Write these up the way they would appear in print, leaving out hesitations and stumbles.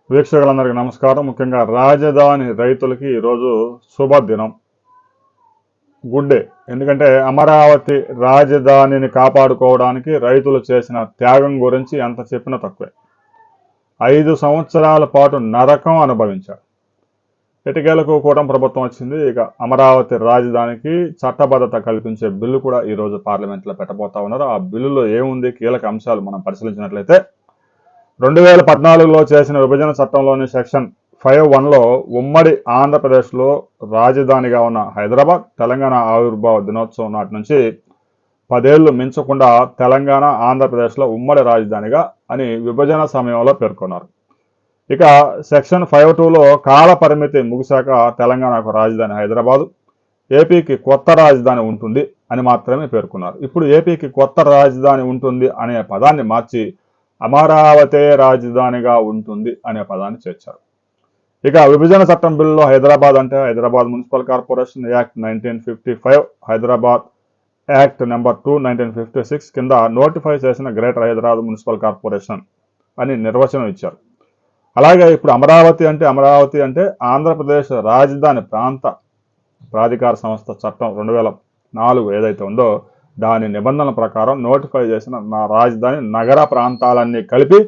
వీక్షకులందరికీ నమస్కారం. ముఖ్యంగా రాజధాని రైతులకి ఈరోజు శుభదినం, గుడ్ డే. ఎందుకంటే అమరావతి రాజధానిని కాపాడుకోవడానికి రైతులు చేసిన త్యాగం గురించి ఎంత చెప్పినా తక్కువే. 5 సంవత్సరాల పాటు నరకం అనుభవించారు. ఎటికేలకు కూటమి ప్రభుత్వం వచ్చింది. ఇక అమరావతి రాజధానికి చట్టబద్ధత కల్పించే బిల్లు కూడా ఈరోజు పార్లమెంట్లో పెట్టబోతా ఉన్నారు. ఆ బిల్లులో ఏముంది, కీలక అంశాలు మనం పరిశీలించినట్లయితే 2014లో చేసిన విభజన చట్టంలోని సెక్షన్ 5(1)లో ఉమ్మడి ఆంధ్రప్రదేశ్లో రాజధానిగా ఉన్న హైదరాబాద్ తెలంగాణ ఆవిర్భావ దినోత్సవం నాటి నుంచి 10 ఏళ్లు మించకుండా తెలంగాణ ఆంధ్రప్రదేశ్లో ఉమ్మడి రాజధానిగా అని విభజన సమయంలో పేర్కొన్నారు. ఇక సెక్షన్ 5(2)లో కాల పరిమితి ముగిశాక తెలంగాణకు రాజధాని హైదరాబాదు, ఏపీకి కొత్త రాజధాని ఉంటుంది అని మాత్రమే పేర్కొన్నారు. ఇప్పుడు ఏపీకి కొత్త రాజధాని ఉంటుంది అనే పదాన్ని మార్చి అమరావతి రాజధానిగా ఉంటుంది అనే పదాన్ని చేర్చారు. ఇక విభజన చట్టం బిల్లులో హైదరాబాద్ అంటే Hyderabad municipal corporation act 1955, Hyderabad act number 2 1956 కింద నోటిఫై చేసిన గ్రేటర్ హైదరాబాద్ మున్సిపల్ కార్పొరేషన్ అని నిర్వచనం ఇచ్చారు. అలాగే ఇప్పుడు అమరావతి అంటే ఆంధ్రప్రదేశ్ రాజధాని ప్రాంత ప్రాధికార సంస్థ చట్టం 2004 ఏదైతే ఉందో దాని నిబంధనల ప్రకారం నోటిఫై చేసిన రాజధాని నగర ప్రాంతాలన్నీ కలిపి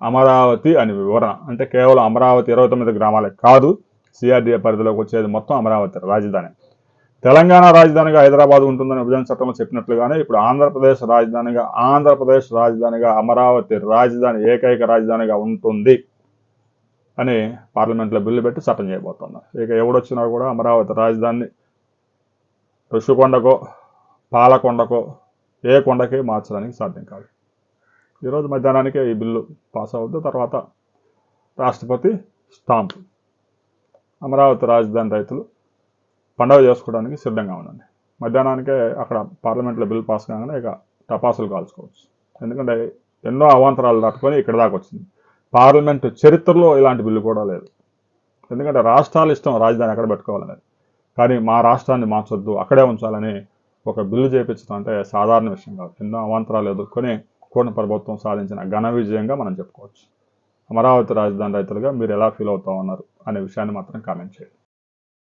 అమరావతి అని వివరణ. అంటే కేవలం అమరావతి 29 గ్రామాలే కాదు, సిఆర్డీఏ పరిధిలోకి వచ్చేది మొత్తం అమరావతి రాజధాని. తెలంగాణ రాజధానిగా హైదరాబాద్ ఉంటుందని విభజన చట్టంలో చెప్పినట్లుగానే ఇప్పుడు ఆంధ్రప్రదేశ్ రాజధానిగా అమరావతి రాజధాని ఏకైక రాజధానిగా ఉంటుంది అని పార్లమెంట్లో బిల్లు పెట్టి చట్టం చేయబోతున్నారు. ఇక ఎవడొచ్చినా కూడా అమరావతి రాజధానిని ఋషికొండకో పాలకొండకో ఏ కొండకి మార్చడానికి సాధ్యం కాదు. ఈరోజు మధ్యాహ్నానికే ఈ బిల్లు పాస్ అవుద్ది. తర్వాత రాష్ట్రపతి స్టాంప్. అమరావతి రాజధాని రైతులు పండుగ చేసుకోవడానికి సిద్ధంగా ఉండండి. మధ్యాహ్నానికే అక్కడ పార్లమెంట్లో బిల్లు పాస్ కాగానే ఇక టపాసులు కాల్చుకోవచ్చు. ఎందుకంటే ఎన్నో అవాంతరాలు దాటుకొని ఇక్కడ దాకా వచ్చింది. పార్లమెంటు చరిత్రలో ఇలాంటి బిల్లు కూడా లేదు. ఎందుకంటే రాష్ట్రాలు ఇష్టం రాజధాని ఎక్కడ పెట్టుకోవాలనేది, కానీ మా రాష్ట్రాన్ని మార్చొద్దు అక్కడే ఉంచాలని ఒక బిల్లు చేయించడం అంటే సాధారణ విషయం కాదు. ఎన్నో అవాంతరాలు ఎదుర్కొని కూటమి ప్రభుత్వం సాధించిన ఘన విజయంగా మనం చెప్పుకోవచ్చు. అమరావతి రాజధాని రైతులుగా మీరు ఎలా ఫీల్ అవుతా ఉన్నారు అనే విషయాన్ని మాత్రం కామెంట్ చేయండి.